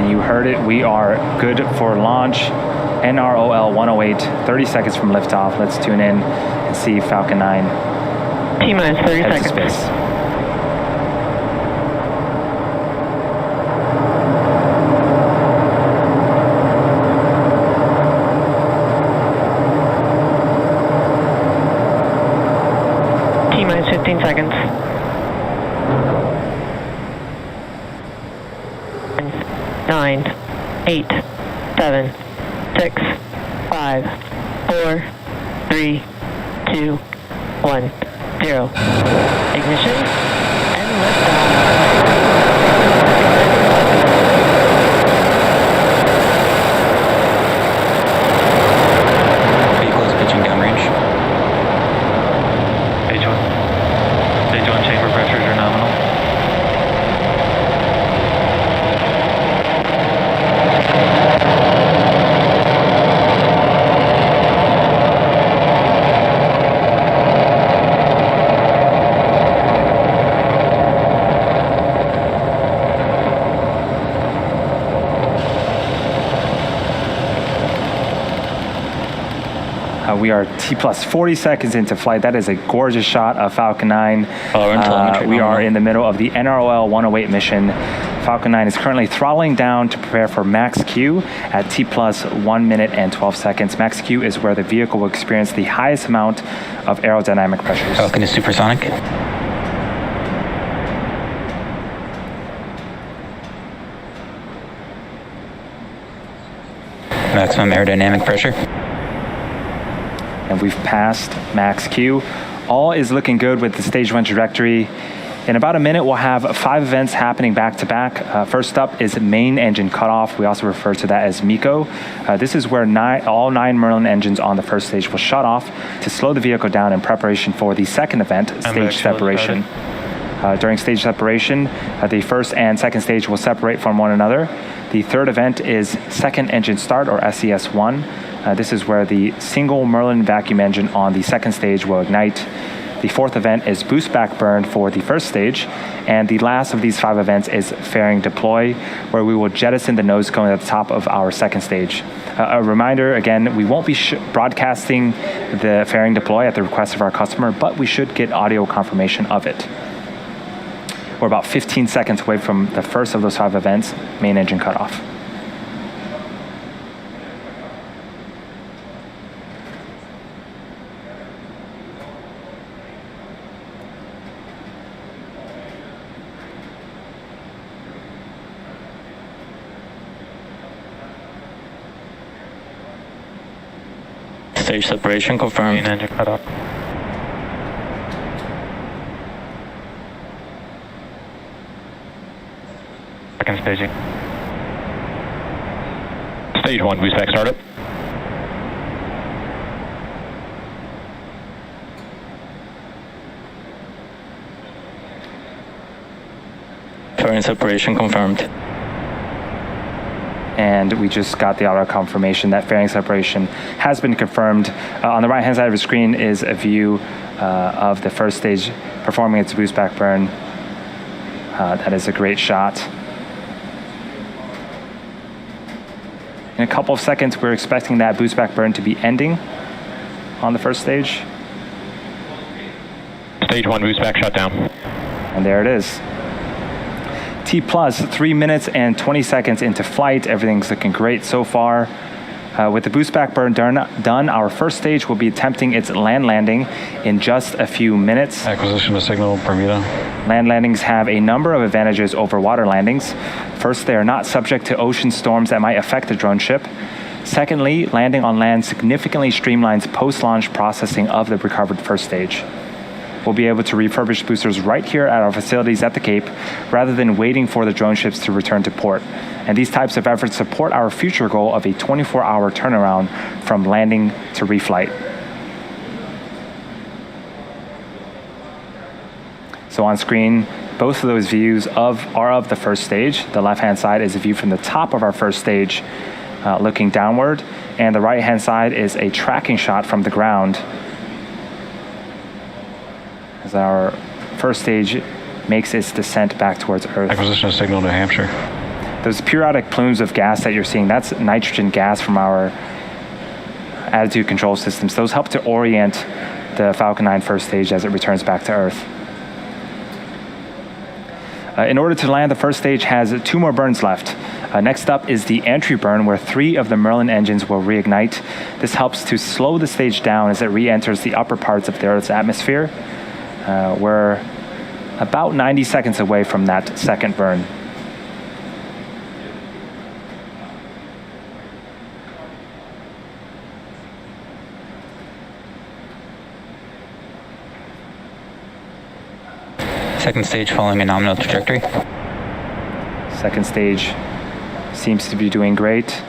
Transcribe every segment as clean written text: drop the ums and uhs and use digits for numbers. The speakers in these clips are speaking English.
And you heard it, we are good for launch. NROL 108, 30 seconds from liftoff. Let's tune in and see Falcon 9 T-minus 30 head seconds. to space. T-minus 15 seconds. 9, 8, 7, 6, 5, 4, 3, 2, 1, 0. Ignition and liftoff. Vehicle is pitching downrange. Stage 1 chamber pressures are nominal. We are T plus 40 seconds into flight. That is a gorgeous shot of Falcon 9. We are in the middle of the NROL 108 mission. Falcon 9 is currently throttling down to prepare for max Q at T plus 1 minute and 12 seconds. Max Q is where the vehicle will experience the highest amount of aerodynamic pressures. Falcon is supersonic. Maximum aerodynamic pressure. And we've passed max Q. All is looking good with the stage 1 trajectory. In about a minute, we'll have 5 events happening back to back. First up is main engine cutoff. We also refer to that as MECO. This is where all 9 Merlin engines on the first stage will shut off to slow the vehicle down in preparation for the second event, stage separation. During stage separation, the first and second stage will separate from one another. The third event is second engine start, or SES1. This is where the single Merlin vacuum engine on the second stage will ignite. The fourth event is boost back burn for the first stage. And the last of these 5 events is fairing deploy, where we will jettison the nose cone at the top of our second stage. A reminder, again, we won't be broadcasting the fairing deploy at the request of our customer, but we should get audio confirmation of it. We're about 15 seconds away from the first of those 5 events, main engine cutoff. Stage separation confirmed. Main engine cut off. Second staging. Stage 1, boost back startup. Fairing separation confirmed. And we just got the auto confirmation that fairing separation has been confirmed. On the right-hand side of the screen is a view of the first stage performing its boost back burn. That is a great shot. In a couple of seconds, we're expecting that boost back burn to be ending on the first stage. Stage 1, boost back shutdown. And there it is. T plus 3 minutes and 20 seconds into flight. Everything's looking great so far. With the boost back burn done, our first stage will be attempting its land landing in just a few minutes. Acquisition of signal, Bermuda. Land landings have a number of advantages over water landings. First, they are not subject to ocean storms that might affect the drone ship. Secondly, landing on land significantly streamlines post-launch processing of the recovered first stage. We'll be able to refurbish boosters right here at our facilities at the Cape, rather than waiting for the drone ships to return to port. And these types of efforts support our future goal of a 24-hour turnaround from landing to reflight. So on screen, both of those views are of the first stage. The left-hand side is a view from the top of our first stage, looking downward, and the right-hand side is a tracking shot from the ground as our first stage makes its descent back towards Earth. Acquisition of signal, New Hampshire. Those periodic plumes of gas that you're seeing, that's nitrogen gas from our attitude control systems. Those help to orient the Falcon 9 first stage as it returns back to Earth. In order to land, the first stage has 2 more burns left. Next up is the entry burn, where 3 of the Merlin engines will reignite. This helps to slow the stage down as it re-enters the upper parts of the Earth's atmosphere. We're about 90 seconds away from that second burn. Second stage following a nominal trajectory. Second stage seems to be doing great.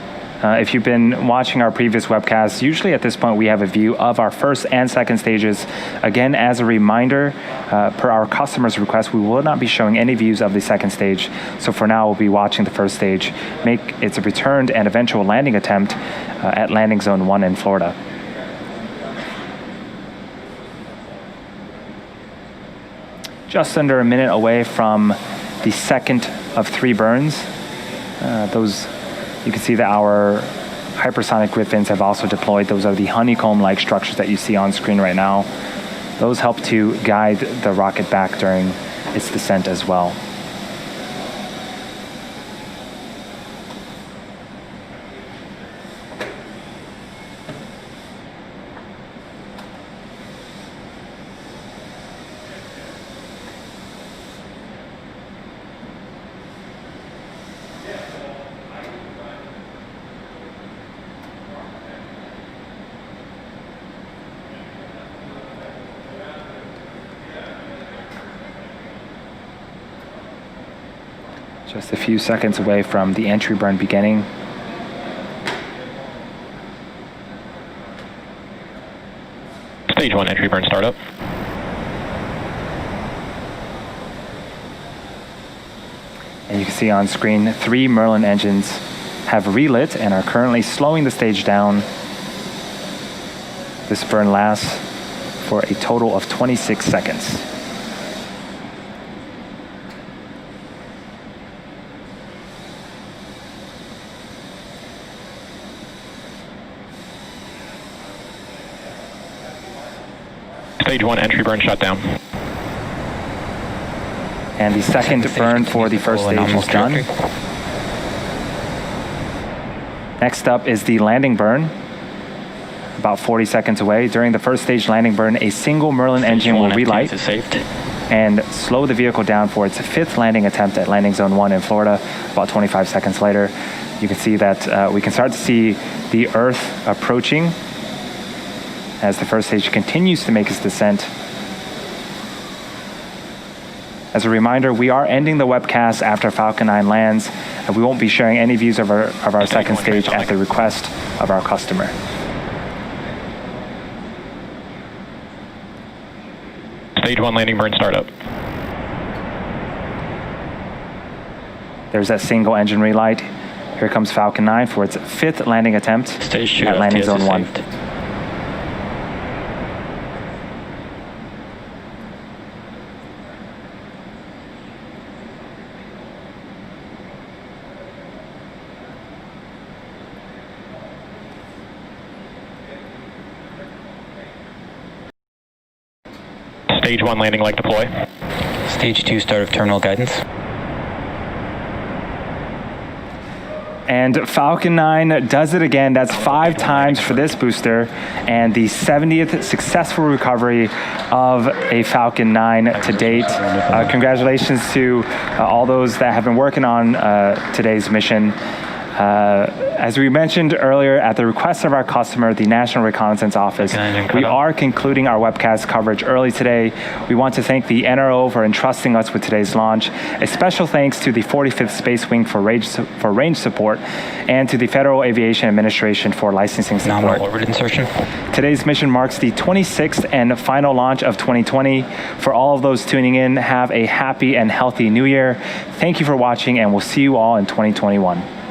If you've been watching our previous webcasts, usually at this point we have a view of our first and second stages. Again, as a reminder, per our customer's request, we will not be showing any views of the second stage. So for now, we'll be watching the first stage make its returned and eventual landing attempt at landing zone 1 in Florida. Just under a minute away from the second of 3 burns. You can see that our hypersonic Griffins have also deployed. Those are the honeycomb-like structures that you see on screen right now. Those help to guide the rocket back during its descent as well. Just a few seconds away from the entry burn beginning. Stage 1 entry burn startup. And you can see on screen 3 Merlin engines have relit and are currently slowing the stage down. This burn lasts for a total of 26 seconds. Stage 1 entry burn shut down. And the second burn for the first stage is done. Next up is the landing burn, about 40 seconds away. During the first stage landing burn, a single Merlin engine will relight and slow the vehicle down for its 5th landing attempt at landing zone 1 in Florida. About 25 seconds later, you can see that we can start to see the Earth approaching as the first stage continues to make its descent. As a reminder, we are ending the webcast after Falcon 9 lands, and we won't be sharing any views of our second stage at the request of our customer. Stage 1 landing burn startup. There's that single engine relight. Here comes Falcon 9 for its 5th landing attempt at landing zone 1. Stage 1 landing leg deploy. Stage 2 start of terminal guidance. And Falcon 9 does it again. That's 5 times for this booster, and the 70th successful recovery of a Falcon 9 to date. Congratulations to all those that have been working on today's mission. As we mentioned earlier, at the request of our customer, the National Reconnaissance Office, we are concluding our webcast coverage early today. We want to thank the NROL for entrusting us with today's launch. A special thanks to the 45th Space Wing for range support, and to the Federal Aviation Administration for licensing support. Nominal orbit insertion. Today's mission marks the 26th and final launch of 2020. For all of those tuning in, have a happy and healthy new year. Thank you for watching, and we'll see you all in 2021.